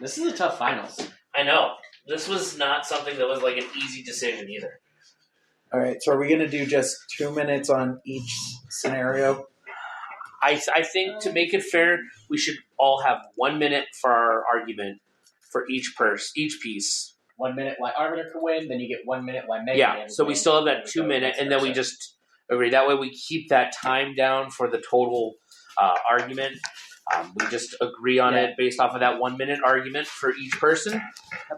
This is a tough finals. I know. This was not something that was like an easy decision either. All right, so are we going to do just 2 minutes on each scenario? I think to make it fair, we should all have 1 minute for our argument for each piece. 1 minute why Arbiter can win, then you get 1 minute why Megaman. Yeah, so we still have that 2 minute, and then we just agree. That way we keep that time down for the total argument. We just agree on it based off of that 1 minute argument for each person.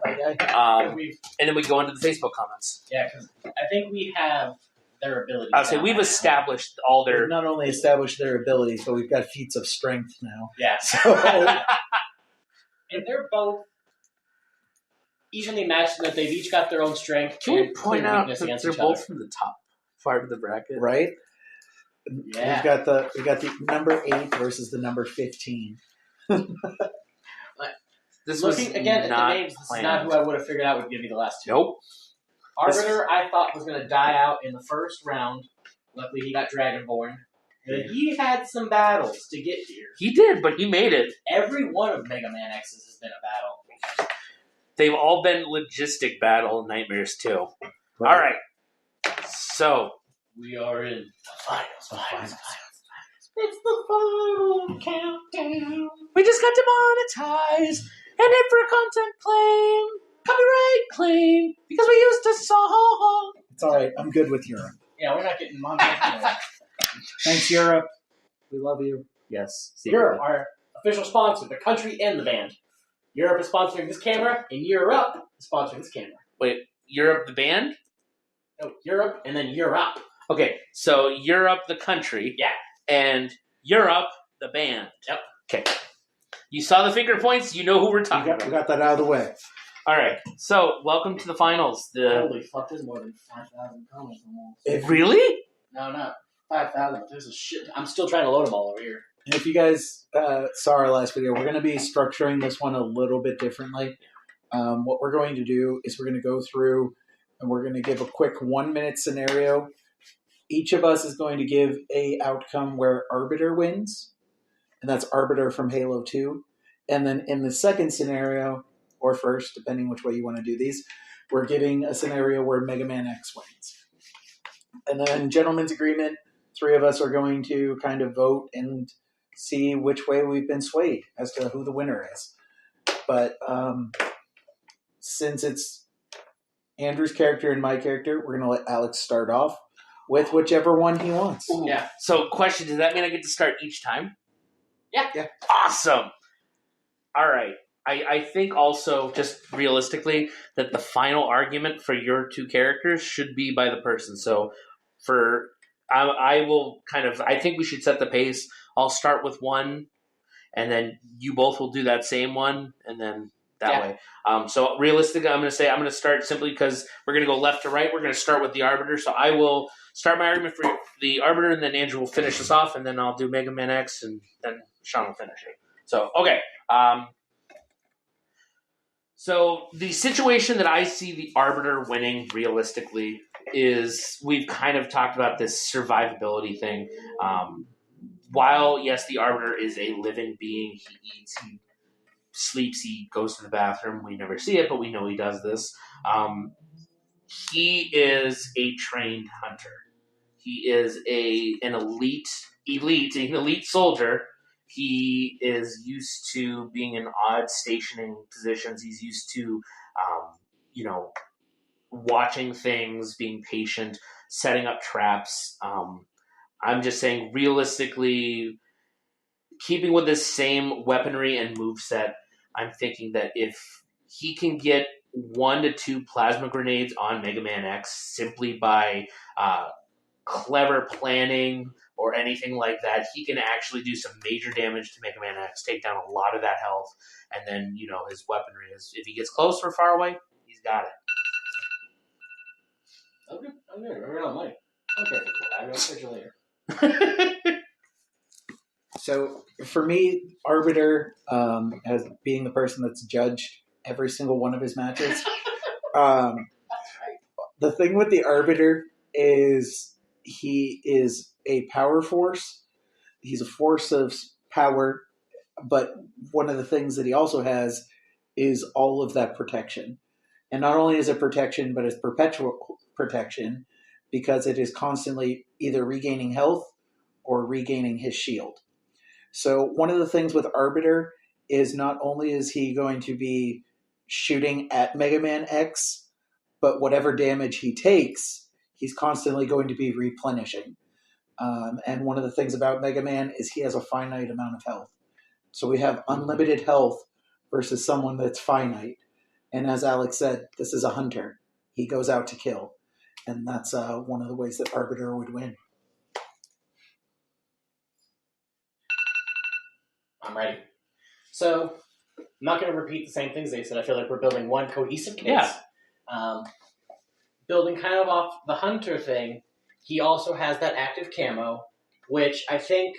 And then we go into the Facebook comments. Yeah, because I think we have their abilities. I'll say we've established all their... We've not only established their abilities, but we've got feats of strength now. Yeah. So... and they're both evenly matched in that they've each got their own strength. Can we point out that they're both from the top part of the bracket? Right? Yeah. We got the number 8 versus the number 15. This looking again at the names, this is not who I would have figured out would give me the last two. Nope. Arbiter, I thought was going to die out in the first round. Luckily, he got Dragonborn. And he had some battles to get here. He did, but he made it. Every one of Mega Man X's has been a battle. They've all been logistic battle nightmares too. Right. All right. So we are in the finals. It's the final countdown. We just got demonetized. And then for content claim, copyright claim, because we used a song. It's all right. I'm good with Europe. Yeah, we're not getting monetized. Thanks, Europe. We love you. Yes. Europe, our official sponsor, the country and the band. Europe is sponsoring this camera, and Europe is sponsoring this camera. Wait, Europe the band? No, Europe and then Europe. Okay, so Europe the country. Yeah. And Europe the band. Yep. Okay. You saw the finger points, you know who we're talking about. We got that out of the way. All right, so welcome to the finals. Holy fuck, there's more than 5,000 comments almost. Really? No, not 5,000, but there's a shit. I'm still trying to load them all over here. And if you guys saw our last video, we're going to be structuring this one a little bit differently. What we're going to do is we're going to go through and we're going to give a quick 1 minute scenario. Each of us is going to give a outcome where Arbiter wins. And that's Arbiter from Halo 2. And then in the second scenario, or first, depending which way you want to do these, we're giving a scenario where Mega Man X wins. And then gentleman's agreement, 3 of us are going to kind of vote and see which way we've been swayed as to who the winner is. But since it's Andrew's character and my character, we're going to let Alex start off with whichever one he wants. Ooh. Yeah. So question, does that mean I get to start each time? Yeah. Awesome. All right. I think also, just realistically, that the final argument for your 2 characters should be by the person. So I think we should set the pace. I'll start with one, and then you both will do that same one, and then that way. So realistically, I'm going to start simply because we're going to go left to right. We're going to start with the Arbiter. So I will start my argument for the Arbiter, and then Andrew will finish us off, and then I'll do Mega Man X, and then Sean will finish it. So, okay. So the situation that I see the Arbiter winning realistically is we've kind of talked about this survivability thing. While, yes, the Arbiter is a living being, he eats, he sleeps, he goes to the bathroom. We never see it, but we know he does this. He is a trained hunter. He is an elite soldier. He is used to being in odd stationing positions. He's used to, watching things, being patient, setting up traps. I'm just saying, realistically, keeping with this same weaponry and moveset, I'm thinking that if he can get 1 to 2 plasma grenades on Mega Man X simply by clever planning or anything like that, he can actually do some major damage to Mega Man X, take down a lot of that health, and then, his weaponry is, if he gets close or far away, he's got it. Okay, we're on mic. Okay, I'll catch you later. So for me, Arbiter, as being the person that's judged every single one of his matches, the thing with the Arbiter is he is a power force. He's a force of power, but one of the things that he also has is all of that protection. And not only is it protection, but it's perpetual protection because it is constantly either regaining health or regaining his shield. So one of the things with Arbiter is not only is he going to be shooting at Megaman X, but whatever damage he takes, he's constantly going to be replenishing. And one of the things about Mega Man is he has a finite amount of health. So we have unlimited health versus someone that's finite. And as Alex said, this is a hunter. He goes out to kill. And that's one of the ways that Arbiter would win. I'm ready. So, I'm not going to repeat the same things they said. I feel like we're building one cohesive case. Yeah. Building kind of off the hunter thing, he also has that active camo, which I think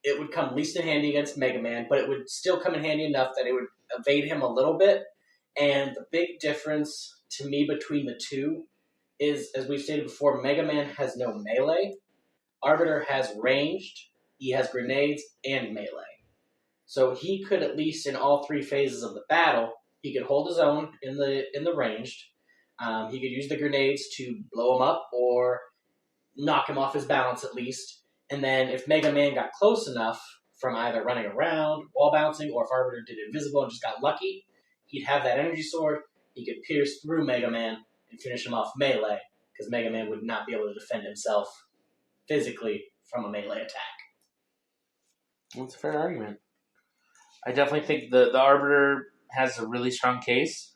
it would come least in handy against Mega Man, but it would still come in handy enough that it would evade him a little bit. And the big difference to me between the two is, as we've stated before, Mega Man has no melee. Arbiter has ranged, he has grenades, and melee. So he could, at least in all three phases of the battle, he could hold his own in the ranged. He could use the grenades to blow him up or knock him off his balance at least. And then if Mega Man got close enough from either running around, wall bouncing, or if Arbiter did invisible and just got lucky, he'd have that energy sword. He could pierce through Mega Man and finish him off melee, because Mega Man would not be able to defend himself physically from a melee attack. That's a fair argument. I definitely think the Arbiter has a really strong case.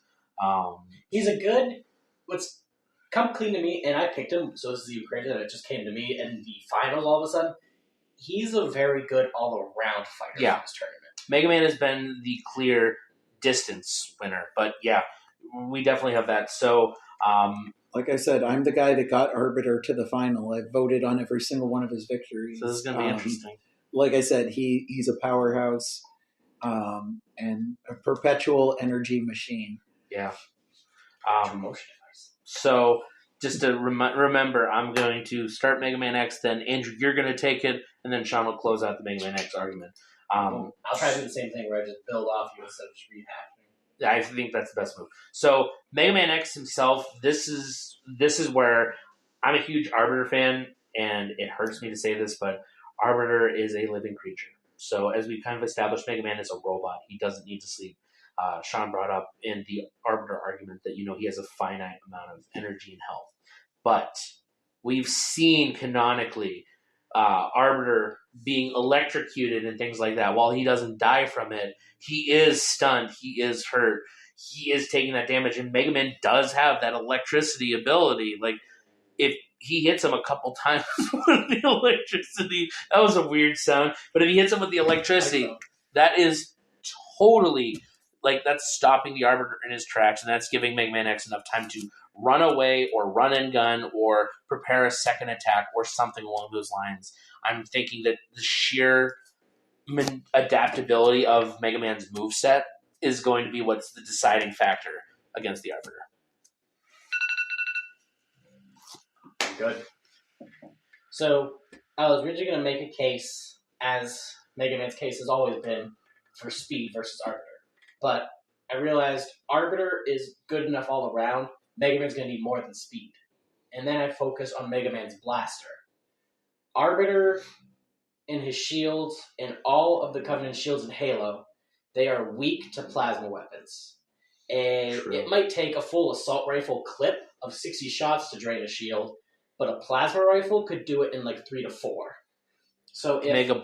He's a good... What's come clean to me, and I picked him, so this is even crazy that it just came to me in the finals all of a sudden. He's a very good all-around fighter for this tournament. Mega Man has been the clear distance winner, but yeah, we definitely have that. So, like I said, I'm the guy that got Arbiter to the final. I voted on every single one of his victories. So this is going to be interesting. Like I said, he's a powerhouse and a perpetual energy machine. Yeah. So just to remember, I'm going to start Mega Man X, then Andrew, you're going to take it, and then Sean will close out the Mega Man X argument. I'll try to do the same thing where I just build off you instead of just rehashing. I think that's the best move. So Mega Man X himself, this is where I'm a huge Arbiter fan, and it hurts me to say this, but Arbiter is a living creature. So as we kind of established, Mega Man is a robot. He doesn't need to sleep. Sean brought up in the Arbiter argument that, he has a finite amount of energy and health. But we've seen canonically Arbiter being electrocuted and things like that. While he doesn't die from it, he is stunned. He is hurt. He is taking that damage. And Mega Man does have that electricity ability. Like, if he hits him a couple times with the electricity, that was a weird sound. But if he hits him with the electricity, that is totally... that's stopping the Arbiter in his tracks, and that's giving Mega Man X enough time to run away or run and gun or prepare a second attack or something along those lines. I'm thinking that the sheer adaptability of Mega Man's moveset is going to be what's the deciding factor against the Arbiter. Good. So, I was originally going to make a case, as Mega Man's case has always been, for speed versus Arbiter. But I realized Arbiter is good enough all around. Mega Man's going to need more than speed. And then I focused on Mega Man's blaster. Arbiter and his shields and all of the Covenant shields in Halo, they are weak to plasma weapons. And it might take a full assault rifle clip of 60 shots to drain a shield, but a plasma rifle could do it in 3 to 4. So if Mega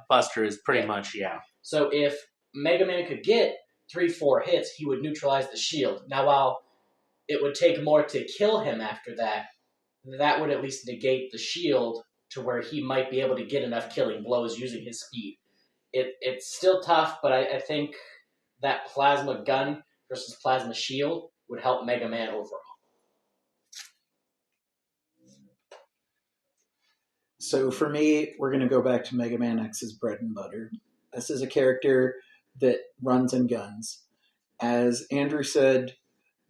Buster is pretty much, So if Mega Man could get 3-4 hits, he would neutralize the shield. Now, while it would take more to kill him after that, that would at least negate the shield to where he might be able to get enough killing blows using his speed. It's still tough, but I think that plasma gun versus plasma shield would help Mega Man overall. So for me, we're going to go back to Mega Man X's bread and butter. This is a character that runs and guns. As Andrew said,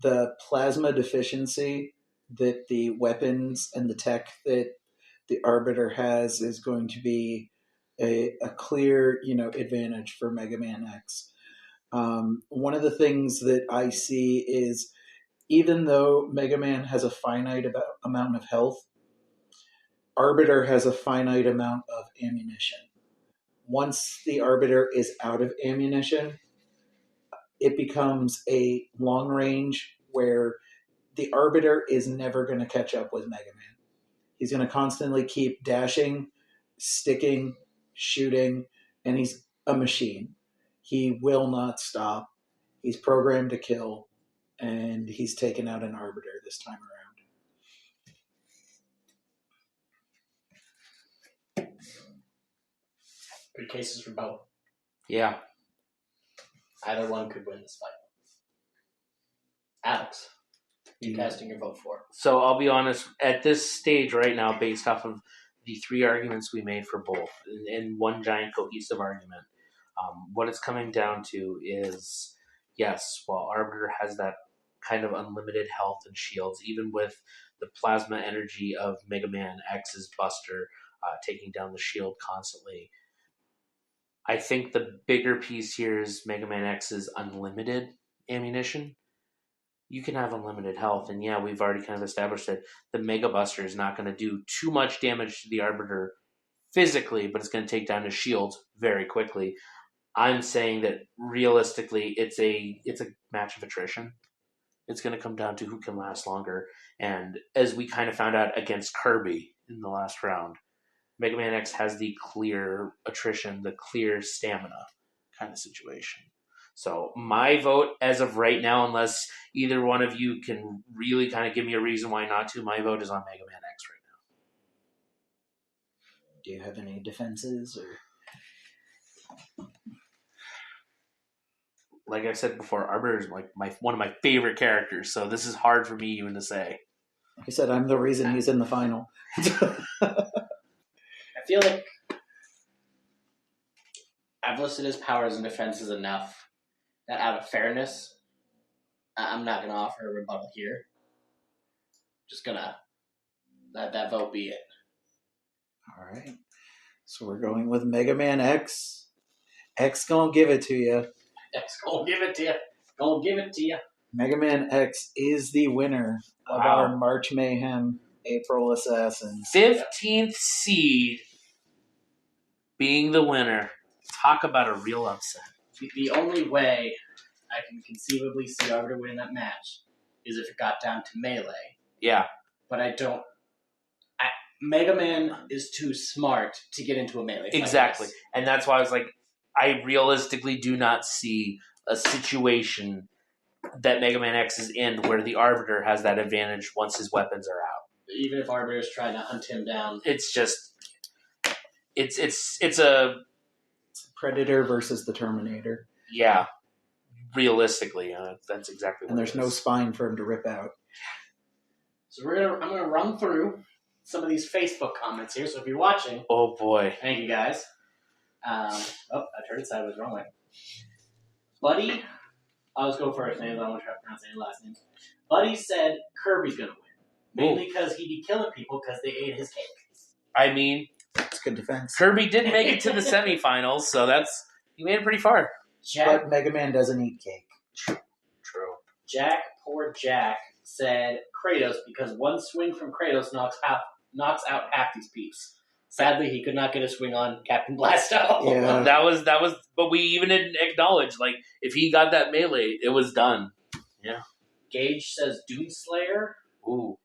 the plasma deficiency that the weapons and the tech that the Arbiter has is going to be a clear, advantage for Mega Man X. One of the things that I see is even though Mega Man has a finite amount of health, Arbiter has a finite amount of ammunition. Once the Arbiter is out of ammunition, it becomes a long range where the Arbiter is never going to catch up with Mega Man. He's going to constantly keep dashing, sticking, shooting, and he's a machine. He will not stop. He's programmed to kill, and he's taken out an Arbiter this time around. Good cases for both. Yeah. Either one could win this fight. Alex, you casting your vote for? So I'll be honest, at this stage right now, based off of the 3 arguments we made for both, in one giant cohesive argument, what it's coming down to is, yes, while Arbiter has that kind of unlimited health and shields, even with the plasma energy of Mega Man X's Buster taking down the shield constantly, I think the bigger piece here is Mega Man X's unlimited ammunition. You can have unlimited health, and yeah, we've already kind of established that the Mega Buster is not going to do too much damage to the Arbiter physically, but it's going to take down his shield very quickly. I'm saying that realistically, it's a match of attrition. It's going to come down to who can last longer, and as we kind of found out against Kirby in the last round, Mega Man X has the clear attrition, the clear stamina kind of situation. So my vote as of right now, unless either one of you can really kind of give me a reason why not to, my vote is on Mega Man X right now. Do you have any defenses? Or like I said before, Arbiter is like one of my favorite characters, so this is hard for me even to say. Like I said, I'm the reason he's in the final. I feel like I've listed his powers and defenses enough that out of fairness, I'm not going to offer a rebuttal here. Just going to let that vote be it. All right. So we're going with Mega Man X. X gonna give it to you. X gonna give it to you. Gonna give it to you. Mega Man X is the winner of our March Mayhem April Assassins. 15th seed being the winner. Talk about a real upset. The only way I can conceivably see Arbiter winning that match is if it got down to melee. Yeah. But I don't... Mega Man is too smart to get into a melee fight. Exactly. And that's why I was like, I realistically do not see a situation that Mega Man X is in where the Arbiter has that advantage once his weapons are out. Even if Arbiter's trying to hunt him down. It's just... It's a... Predator versus the Terminator. Yeah. Realistically, that's exactly what and there's no spine for him to rip out. So I'm gonna run through some of these Facebook comments here. So if you're watching, oh boy, thank you guys. I turned it sideways, wrong way. Buddy, I'll just go first names. I don't want to try to pronounce any last names. Buddy said Kirby's gonna win, mainly because he'd be killing people because they ate his cake. I mean, that's good defense. Kirby did make it to the semifinals, so he made it pretty far. But Mega Man doesn't eat cake. True. Poor Jack said Kratos because one swing from Kratos knocks out half these peeps. Sadly, he could not get a swing on Captain Blasto. Yeah. that was. But we even didn't acknowledge, like, if he got that melee, it was done. Yeah. Gage says Doomslayer. Ooh.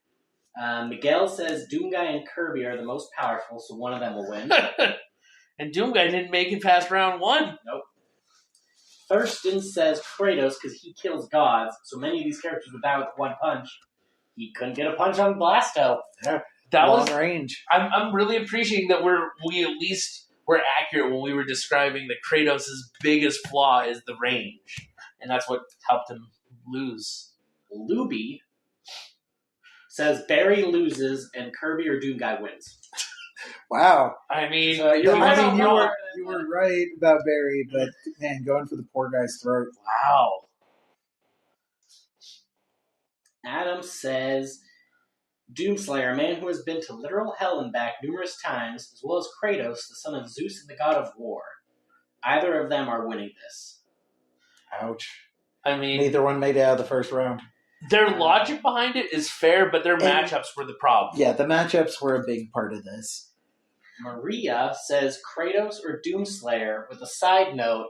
Miguel says Doomguy and Kirby are the most powerful, so one of them will win. And Doomguy didn't make it past round 1. Nope. Thurston says Kratos because he kills gods, so many of these characters would die with one punch. He couldn't get a punch on Blasto. Yeah. That long was range. I'm really appreciating that we at least were accurate when we were describing that Kratos' biggest flaw is the range, and that's what helped him lose. Luby says Barry loses and Kirby or Doomguy wins. Wow. I mean, you were right about Barry, but man, going for the poor guy's throat. Wow. Adam says Doomslayer, a man who has been to literal hell and back numerous times, as well as Kratos, the son of Zeus and the god of war. Either of them are winning this. Ouch. I mean, Neither one made it out of the first round. their logic behind it is fair, but their matchups were the problem. Yeah, the matchups were a big part of this. Maria says Kratos or Doomslayer, with a side note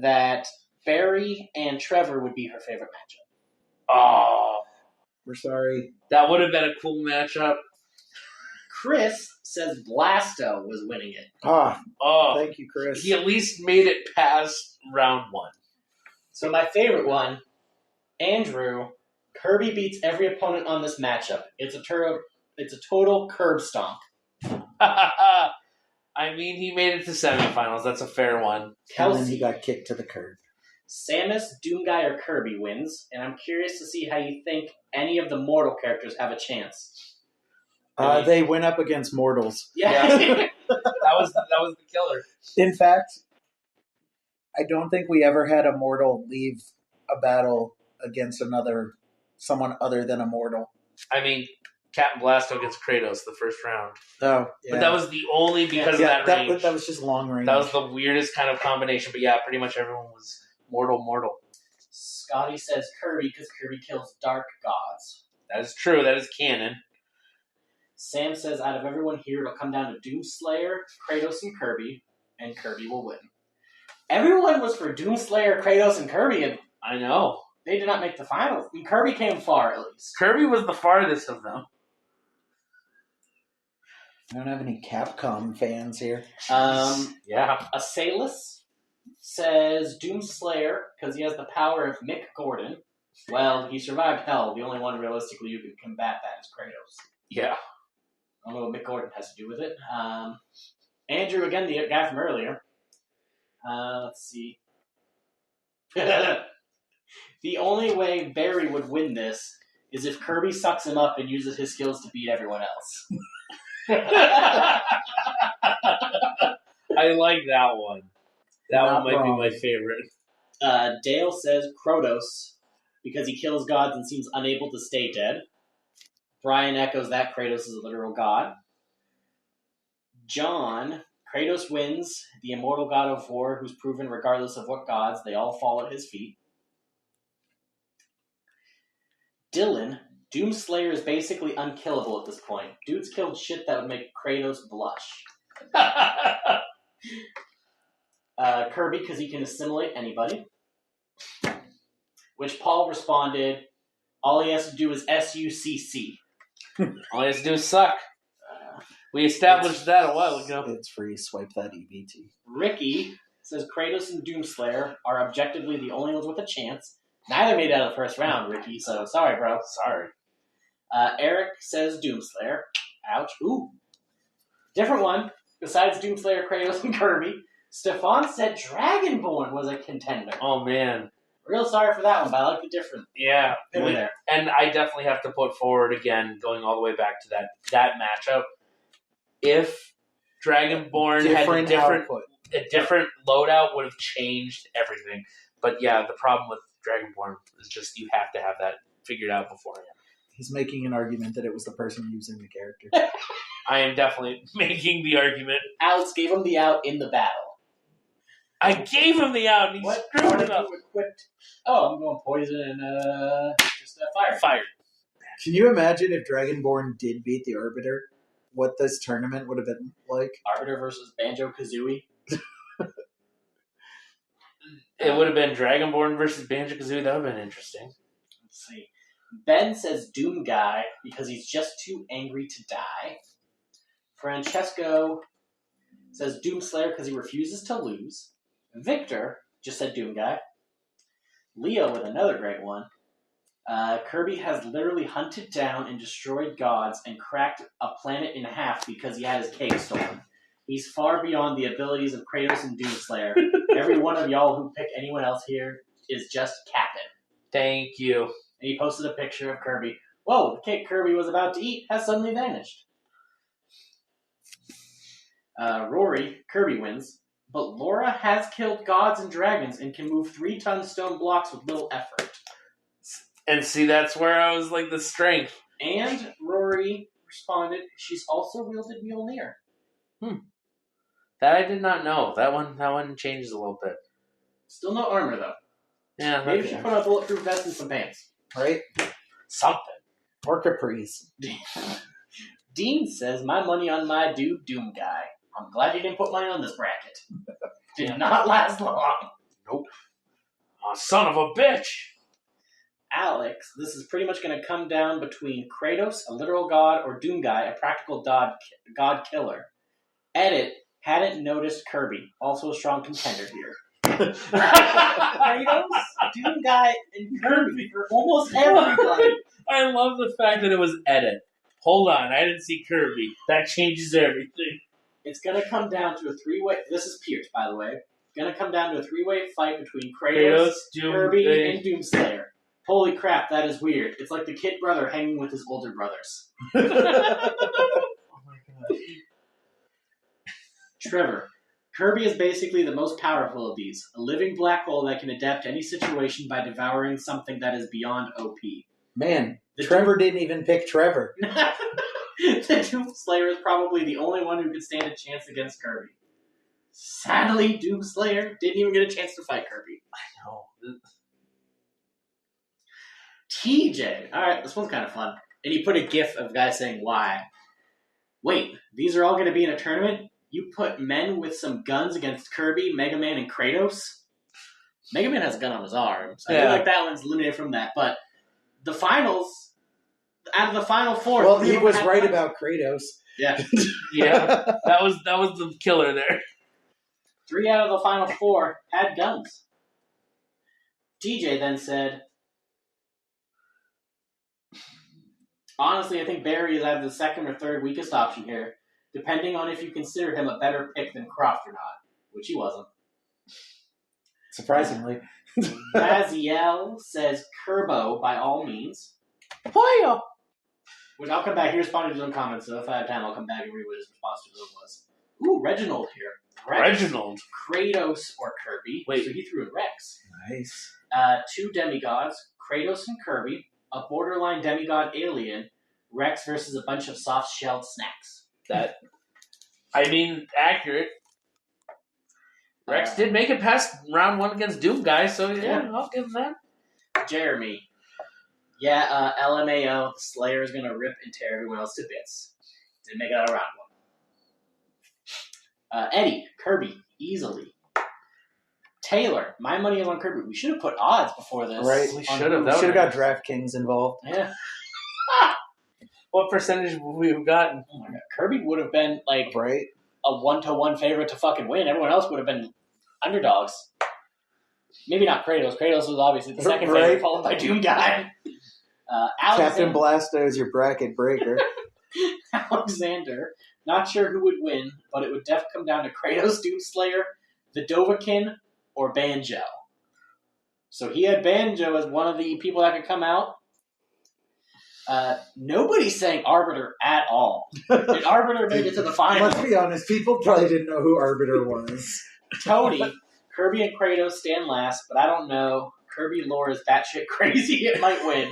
that Barry and Trevor would be her favorite matchup. Oh, We're sorry. that would have been a cool matchup. Chris says Blasto was winning it. Oh, Thank you, Chris. he at least made it past round 1. So my favorite one, Andrew, Kirby beats every opponent on this matchup. It's a total curb stomp. I mean, he made it to semifinals. That's a fair one. And then Kelsey, he got kicked to the curb. Samus, Doomguy, or Kirby wins, and I'm curious to see how you think any of the mortal characters have a chance. They went up against mortals. Yeah. that was the killer. In fact, I don't think we ever had a mortal leave a battle against someone other than a mortal. I mean, Captain Blasto against Kratos the first round. Oh, yeah. But that was the only because of that range. That was just long range. That was the weirdest kind of combination. But yeah, pretty much everyone was mortal. Scotty says Kirby because Kirby kills dark gods. That is true. That is canon. Sam says out of everyone here, it'll come down to Doomslayer, Kratos, and Kirby will win. Everyone was for Doomslayer, Kratos, and Kirby, and I know. they did not make the finals. I mean, Kirby came far, at least. Kirby was the farthest of them. I don't have any Capcom fans here. Yeah. Asalus says Doomslayer because he has the power of Mick Gordon. Well, he survived hell. The only one realistically who could combat that is Kratos. Yeah. I don't know what Mick Gordon has to do with it. Andrew, again, the guy from earlier. Let's see. The only way Barry would win this is if Kirby sucks him up and uses his skills to beat everyone else. I like that one. That Not one might wrong. be my favorite. Dale says Kratos because he kills gods and seems unable to stay dead. Brian echoes that Kratos is a literal god. John, Kratos wins, the immortal god of war who's proven regardless of what gods, they all fall at his feet. Dylan, Doomslayer is basically unkillable at this point. Dude's killed shit that would make Kratos blush. Kirby, because he can assimilate anybody. Which Paul responded, all he has to do is SUCC. All he has to do is suck. We established that a while ago. It's free. Swipe that EBT. Ricky says Kratos and Doomslayer are objectively the only ones with a chance. Neither made it out of the first round, Ricky, so sorry, bro. Sorry. Eric says Doomslayer. Ouch. Ooh. Different one. Besides Doomslayer, Kratos, and Kirby, Stefan said Dragonborn was a contender. Oh, man. Real sorry for that one, but I like the different. Yeah. Bit there. And I definitely have to put forward, again, going all the way back to that matchup. If Dragonborn had a different loadout, would have changed everything. But yeah, the problem with Dragonborn is just you have to have that figured out beforehand. He's making an argument that it was the person using the character. I am definitely making the argument. Alex gave him the out in the battle. I gave him the out, and he screwed it up. Equipped? Oh, I'm going poison and just fire. Fire. Can you imagine if Dragonborn did beat the Arbiter? What this tournament would have been like? Arbiter versus Banjo-Kazooie. It would have been Dragonborn versus Banjo-Kazooie. That would have been interesting. Let's see. Ben says Doom Guy because he's just too angry to die. Francesco says Doomslayer because he refuses to lose. Victor just said Doom Guy. Leo with another great one. Kirby has literally hunted down and destroyed gods and cracked a planet in half because he had his cake stolen. He's far beyond the abilities of Kratos and Doomslayer. Every one of y'all who pick anyone else here is just capping. Thank you. And he posted a picture of Kirby. Whoa, the cake Kirby was about to eat has suddenly vanished. Rory, Kirby wins. But Laura has killed gods and dragons and can move 3-ton stone blocks with little effort. And see, that's where I was like the strength. And Rory responded, she's also wielded Mjolnir. That I did not know. That one changes a little bit. Still no armor, though. Yeah, Maybe we should put on a bulletproof vest and some pants. Right? something. Or capris. Dean says, my money on my dude Doom guy. I'm glad you didn't put money on this bracket. Did not last long. Nope. Oh, son of a bitch. Alex, this is pretty much going to come down between Kratos, a literal god, or Doom guy, a practical god killer. Edit, hadn't noticed Kirby, also a strong contender here. Kratos, Doom guy, and Kirby for almost everybody. I love the fact that it was edit. Hold on, I didn't see Kirby. That changes everything. It's going to come down to a three-way... This is Pierce, by the way. It's going to come down to a three-way fight between Kratos, Doom, Kirby, and Doomslayer. Holy crap, that is weird. It's like the kid brother hanging with his older brothers. Oh my god. Trevor. Kirby is basically the most powerful of these. A living black hole that can adapt to any situation by devouring something that is beyond OP. Man, Trevor didn't even pick Trevor. The Doomslayer is probably the only one who could stand a chance against Kirby. Sadly, Doomslayer didn't even get a chance to fight Kirby. I know. TJ. Alright, this one's kind of fun. And he put a gif of a guy saying, why? Wait, these are all going to be in a tournament? You put men with some guns against Kirby, Megaman, and Kratos? Megaman has a gun on his arm, so I feel like that one's eliminated from that. But the finals, out of the final four... Well, he was right about Kratos. Yeah. Yeah, that was the killer there. 3 out of the final 4 had guns. TJ then said, honestly, I think Barry is either the second or third weakest option here, depending on if you consider him a better pick than Croft or not, which he wasn't. Surprisingly. Raziel says Kerbo by all means. Hiya! Which I'll come back. He responded to some comments, so if I have time, I'll come back and read what his response to those was. Ooh, Reginald here. Reginald. Kratos or Kirby. Wait. So he threw in Rex. Nice. 2 demigods, Kratos and Kirby, a borderline demigod alien, Rex versus a bunch of soft-shelled snacks. That, I mean, accurate. Rex did make it past round 1 against Doom Guy, so yeah, I'll give him that. Jeremy. Yeah, LMAO, the Slayer is going to rip and tear everyone else to bits. Didn't make it out of round 1. Eddie, Kirby, easily. Taylor, my money is on Kirby. We should have put odds before this. Right. We should have. We should have got DraftKings involved. Yeah. What percentage would we have gotten? Oh my god. Kirby would have been like Right. a 1-to-1 favorite to fucking win. Everyone else would have been underdogs. Maybe not Kratos. Kratos was obviously the second favorite, followed by Doom Guy. Captain Blasto is your bracket breaker. Alexander, not sure who would win, but it would definitely come down to Kratos, Doomslayer, the Dovahkiin, or Banjo. So he had Banjo as one of the people that could come out. Nobody's saying Arbiter at all. Did Arbiter make it to the final? Let's be honest, people probably didn't know who Arbiter was. Tony, Kirby and Kratos stand last, but I don't know. Kirby lore is batshit crazy. It might win.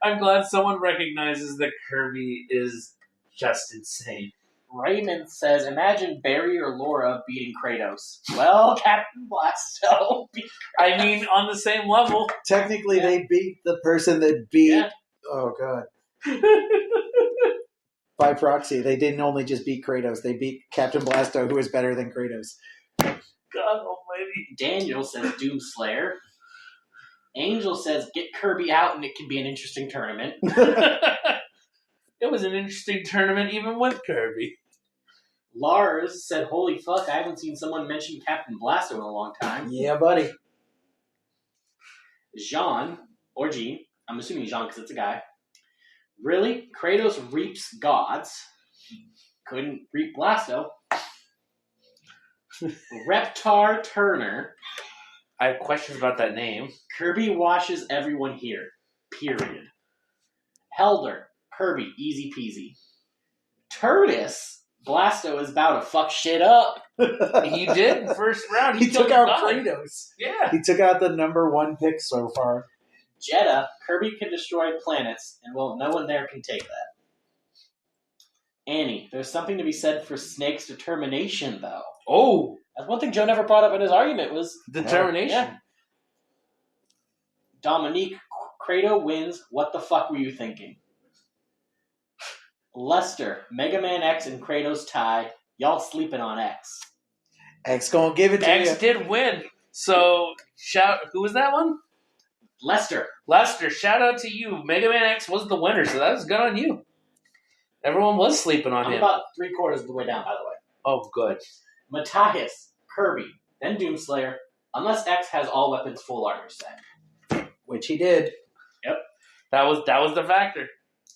I'm glad someone recognizes that Kirby is just insane. Raymond says, imagine Barry or Laura beating Kratos. Well, Captain Blasto beat Kratos. I mean, on the same level. Technically, they beat the person that beat... Yeah. Oh, God. By proxy, they didn't only just beat Kratos. They beat Captain Blasto, who is better than Kratos. God almighty. Daniel says Doomslayer. Angel says get Kirby out and it can be an interesting tournament. It was an interesting tournament even with Kirby. Lars said, holy fuck, I haven't seen someone mention Captain Blasto in a long time. Yeah, buddy. Jean, or Jean, I'm assuming Jean because it's a guy. Really? Kratos reaps gods. Couldn't reap Blasto. Reptar Turner. I have questions about that name. Kirby washes everyone here. Period. Helder. Kirby. Easy peasy. Turtis. Blasto is about to fuck shit up. He did in the first round. He took out God. Kratos. Yeah. He took out the number 1 pick so far. Jeddah. Kirby can destroy planets, and well, no one there can take that. Annie. There's something to be said for Snake's determination, though. Oh. That's one thing Joe never brought up in his argument was Determination. Yeah. Dominique, Kratos wins. What the fuck were you thinking? Lester, Mega Man X and Kratos tie. Y'all sleeping on X. X gonna give it to you. X did win. So, who was that one? Lester, shout out to you. Mega Man X was the winner, so that was good on you. Everyone was sleeping on I'm him. about 3/4 of the way down, by the way. Oh, good. Matthias, Kirby, then Doomslayer, unless X has all weapons full armor set. Which he did. Yep. That was the factor.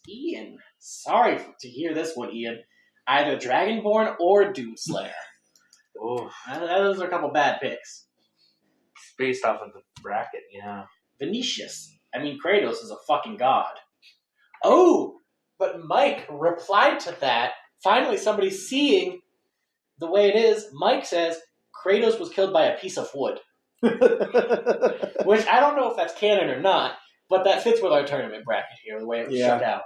Ian, sorry to hear this one, Ian. Either Dragonborn or Doomslayer. Oh, Those are a couple bad picks. based off of the bracket, yeah. Vinicius, Kratos is a fucking god. Oh, but Mike replied to that. Finally, somebody seeing the way it is. Mike says Kratos was killed by a piece of wood. Which I don't know if that's canon or not, but that fits with our tournament bracket here, the way it was shook out.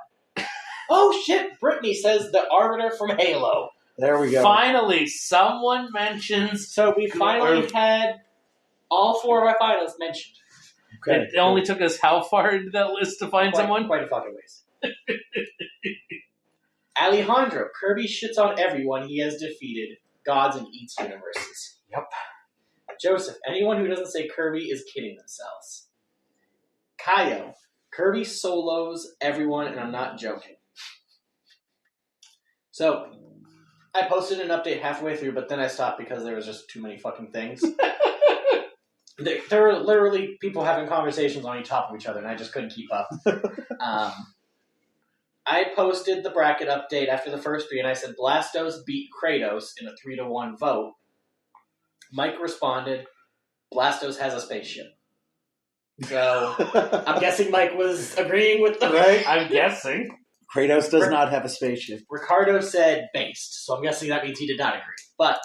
Oh shit, Brittany says the Arbiter from Halo. There we go. Finally, someone mentions... So we finally had all 4 of our finalists mentioned. Okay. It only took us how far into that list to find someone? Quite a fucking ways. Alejandro, Kirby shits on everyone he has defeated. Gods and eats universes. Yep. Joseph, anyone who doesn't say Kirby is kidding themselves. Kaio, Kirby solos everyone, and I'm not joking. So, I posted an update halfway through, but then I stopped because there was just too many fucking things. There were literally people having conversations on top of each other, and I just couldn't keep up. I posted the bracket update after the first 3, and I said Blastos beat Kratos in a 3-1 vote. Mike responded, Blastos has a spaceship. So, I'm guessing Mike was agreeing with the... Right? I'm guessing. Kratos does not have a spaceship. Ricardo said based, so I'm guessing that means he did not agree. But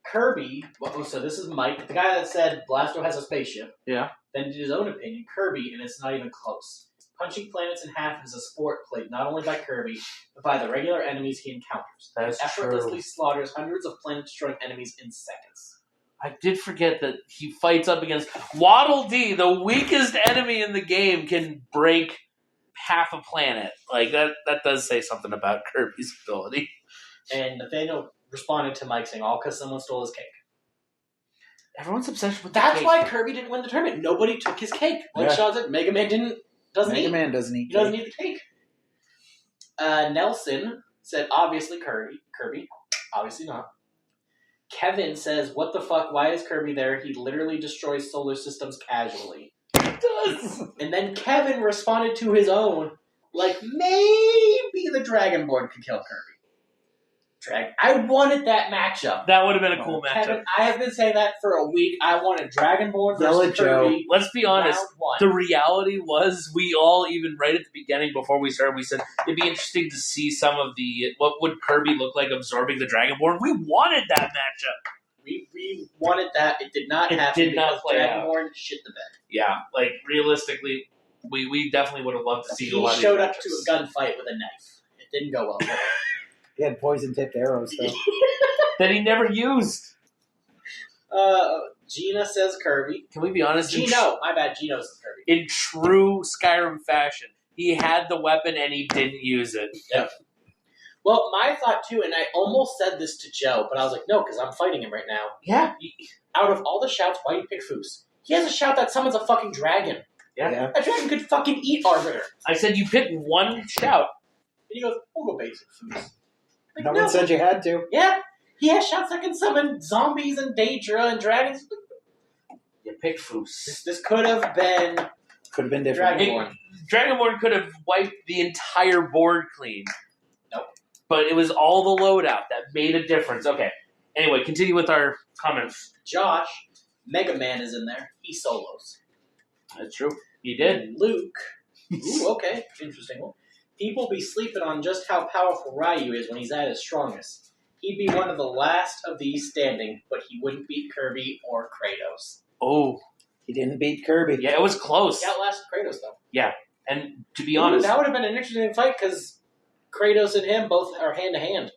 Kirby, so this is Mike, the guy that said Blasto has a spaceship. Yeah. Then did his own opinion, Kirby, and it's not even close. Punching planets in half is a sport played not only by Kirby, but by the regular enemies he encounters. That's he effortlessly true. slaughters hundreds of planet-destroying enemies in seconds. I did forget that he fights up against Waddle Dee, the weakest enemy in the game, can break half a planet. Like, that does say something about Kirby's ability. And Nathaniel responded to Mike saying, all because someone stole his cake. Everyone's obsessed with That's the cake. why Kirby didn't win the tournament. Nobody took his cake. Like Sean said, Mega Man doesn't eat the cake. Nelson said, obviously Kirby. Obviously not. Kevin says, what the fuck? Why is Kirby there? He literally destroys solar systems casually. He does. And then Kevin responded to his own, like, maybe the Dragonborn could kill Kirby. I wanted that matchup. That would have been a cool matchup. Kevin, I have been saying that for a week. I wanted Dragonborn Yell versus at Joe. Kirby. Let's be honest. Round 1. The reality was, we all, even right at the beginning, before we started, we said it'd be interesting to see some of the, what would Kirby look like absorbing the Dragonborn. We wanted that matchup. We wanted that. It did not It happen did not because play out. Dragonborn shit the bed. Yeah, like, realistically, we definitely would have loved to see a He lot of showed these up to a gunfight with a knife. It didn't go well for him. He had poison-tipped arrows, though. that he never used. Gina says Kirby. Can we be honest? Gino. My bad. Gino says Kirby. In true Skyrim fashion, he had the weapon and he didn't use it. Yep. Well, my thought, too, and I almost said this to Joe, but I was like, no, because I'm fighting him right now. Yeah. Out of all the shouts, why do you pick Foos? He has a shout that summons a fucking dragon. Yeah. That dragon could fucking eat Arbiter. I said you pick one shout. And he goes, we'll go basic Foos. Like, No one said you had to. Yeah. He has shouts that can summon zombies and Daedra and dragons. You pick Foos. This could have been Could have been different. Dragonborn. Dragonborn could have wiped the entire board clean. Nope. But it was all the loadout that made a difference. Okay. Anyway, continue with our comments. Josh, Mega Man is in there. He solos. That's true. He did. And Luke. Ooh, okay. Interesting one. People be sleeping on just how powerful Ryu is when he's at his strongest. He'd be one of the last of these standing, but he wouldn't beat Kirby or Kratos. Oh. He didn't beat Kirby. Yeah, it was close. He outlasted Kratos, though. Yeah. And to be honest... that would have been an interesting fight, because Kratos and him both are hand-to-hand.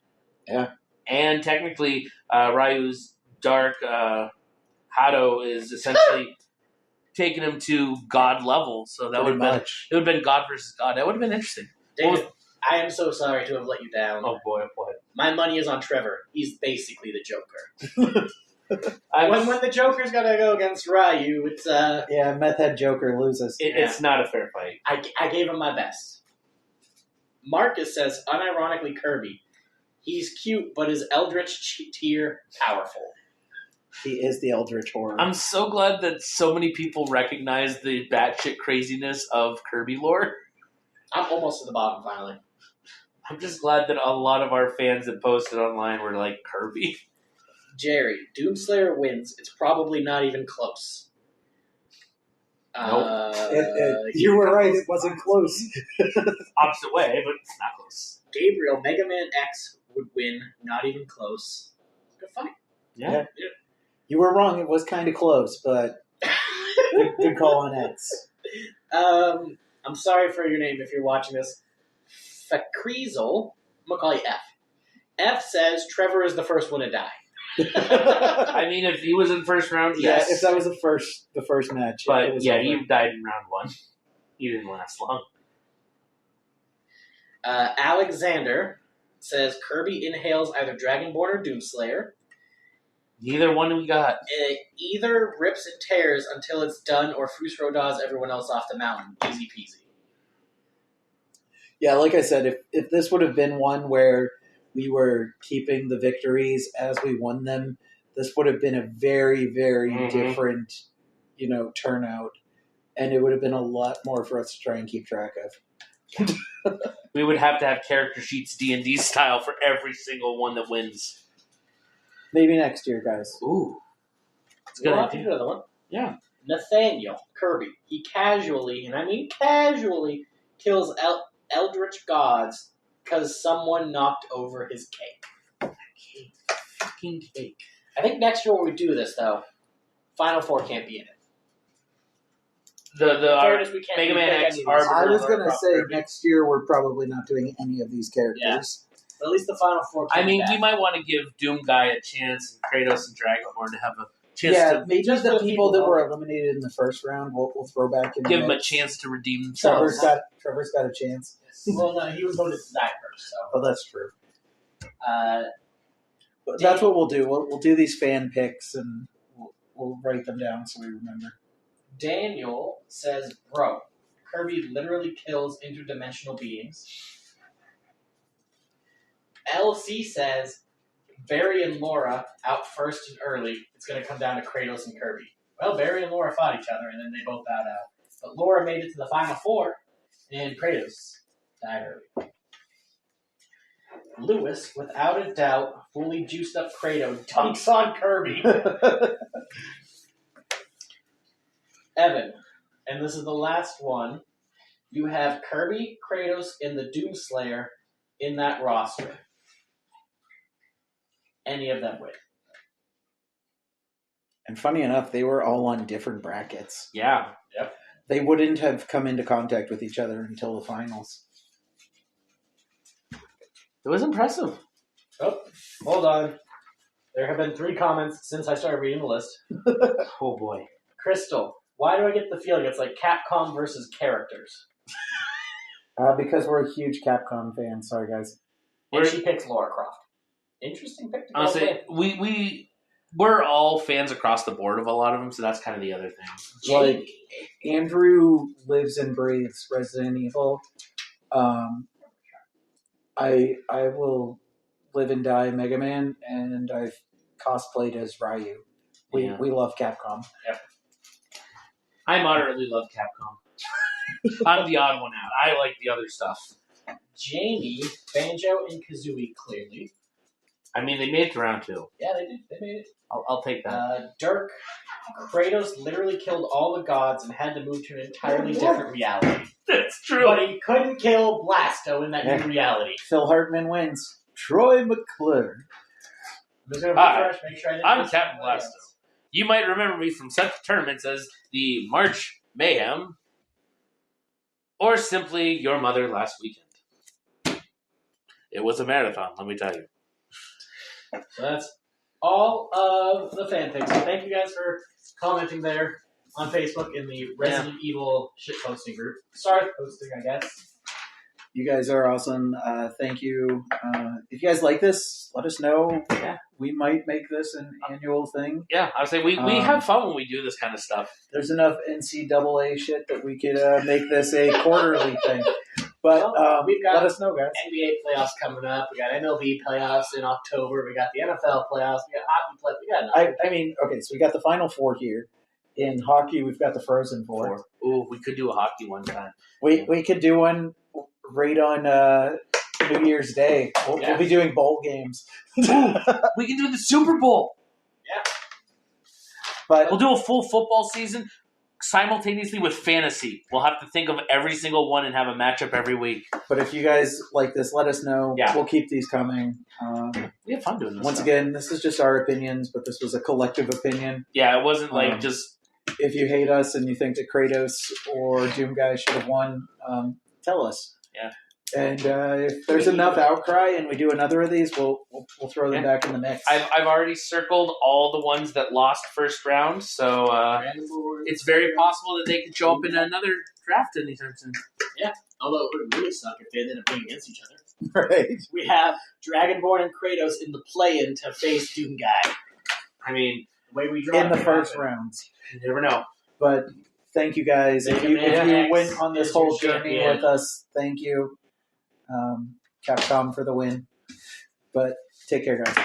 Yeah. And technically, Ryu's dark Hado is essentially taken him to God level. So that would have been God versus God. That would have been interesting. David, I am so sorry to have let you down. Oh boy, what? My money is on Trevor. He's basically the Joker. When the Joker's gotta go against Ryu, it's yeah, Meth Head Joker loses. It's not a fair fight. I gave him my best. Marcus says, unironically, Kirby. He's cute, but his Eldritch tier powerful. He is the Eldritch Horror. I'm so glad that so many people recognize the batshit craziness of Kirby lore. I'm almost to the bottom, finally. I'm just glad that a lot of our fans that posted online were like, Kirby. Jerry, Doomslayer wins. It's probably not even close. You were right, it wasn't close. Opposite way, but it's not close. Gabriel, Mega Man X would win. Not even close. Good fight. Yeah. You were wrong, it was kind of close, but good call on X. I'm sorry for your name if you're watching this. Fakreezel, I'm going to call you F. F says Trevor is the first one to die. I mean, if he was in first round, yes. Yeah, if that was the first match. But yeah, he died in round 1. He didn't last long. Alexander says Kirby inhales either Dragonborn or Doomslayer. Neither one we got. It either rips and tears until it's done, or Fusro does everyone else off the mountain. Easy peasy. Yeah, like I said, if this would have been one where we were keeping the victories as we won them, this would have been a very, very different, turnout. And it would have been a lot more for us to try and keep track of. We would have to have character sheets D&D style for every single one that wins. Maybe next year, guys. Ooh. That's a good idea. Another one. Yeah. Nathaniel Kirby. He casually, and I mean casually, kills Eldritch gods because someone knocked over his cake. Fucking cake. I think next year when we do this, though, Final Four can't be in it. Mega Man X Arbiter. I was going to say next year we're probably not doing any of these characters. Yeah. But at least the Final Four can't be we might want to give Doom Guy a chance and Kratos and Dragonborn to have a chance to... maybe just the people that were eliminated in the first round we'll throw back in. Give them a chance to redeem themselves. Trevor's got a chance. Well, no, he was voted to die first, so... Oh, that's true. But that's what we'll do. We'll do these fan picks and we'll write them down so we remember. Daniel says, bro, Kirby literally kills interdimensional beings. LC says, Barry and Laura out first and early. It's going to come down to Kratos and Kirby. Well, Barry and Laura fought each other, and then they both bowed out. But Laura made it to the Final Four, and Kratos died early. Lewis, without a doubt, fully juiced up Kratos, dunks on Kirby. Evan, and this is the last one. You have Kirby, Kratos, and the Doomslayer in that roster. Any of them win. And funny enough, they were all on different brackets. Yeah. Yep. They wouldn't have come into contact with each other until the finals. It was impressive. Oh, hold on. There have been 3 comments since I started reading the list. Oh, boy. Crystal, why do I get the feeling it's like Capcom versus characters? Because we're a huge Capcom fans. Sorry, guys. And she picks Lara Croft. Interesting pick. Honestly, we're all fans across the board of a lot of them, so that's kind of the other thing. Like, Andrew lives and breathes Resident Evil. I will live and die Mega Man, and I've cosplayed as Ryu. We love Capcom. Yep. I moderately love Capcom. I'm the odd one out. I like the other stuff. Jamie, Banjo, and Kazooie, clearly. I mean, they made it to round 2. Yeah, they did. They made it. I'll take that. Dirk, Kratos literally killed all the gods and had to move to an entirely different reality. That's true. But he couldn't kill Blasto in that new reality. Phil Hartman wins. Troy McClure. I'm Captain Blasto. You might remember me from such tournaments as the March Mayhem, or simply your mother last weekend. It was a marathon, let me tell you. So that's all of the fan picks. So thank you guys for commenting there. on Facebook in the Resident Evil shitposting group. Started posting, I guess. You guys are awesome. Thank you. If you guys like this, let us know. Yeah. We might make this an annual thing. Yeah, I would say we have fun when we do this kind of stuff. There's enough NCAA shit that we could make this a quarterly thing. But we've got let us know, guys. NBA playoffs coming up. We got MLB playoffs in October. We got the NFL playoffs. We got hockey playoffs. We got nothing. I mean, okay, so we got the Final Four here. In hockey, we've got the Frozen Four. Ooh, we could do a hockey one time. We could do one right on New Year's Day. We'll be doing bowl games. We can do the Super Bowl. Yeah. But we'll do a full football season simultaneously with fantasy. We'll have to think of every single one and have a matchup every week. But if you guys like this, let us know. Yeah. We'll keep these coming. We have fun doing this. Once again, this is just our opinions, but this was a collective opinion. Yeah, it wasn't like just... If you hate us and you think that Kratos or Doom Guy should have won, tell us. Yeah. And if there's enough outcry and we do another of these, we'll throw them back in the mix. I've already circled all the ones that lost first round, so it's very possible that they could show up in another draft anytime soon. Yeah, although it would really suck if they ended up playing against each other. Right. We have Dragonborn and Kratos in the play-in to face Doom Guy. I mean, the way we draw in the first rounds. You never know. But thank you guys. If you went on this whole journey with us, thank you. Capcom for the win. But take care, guys.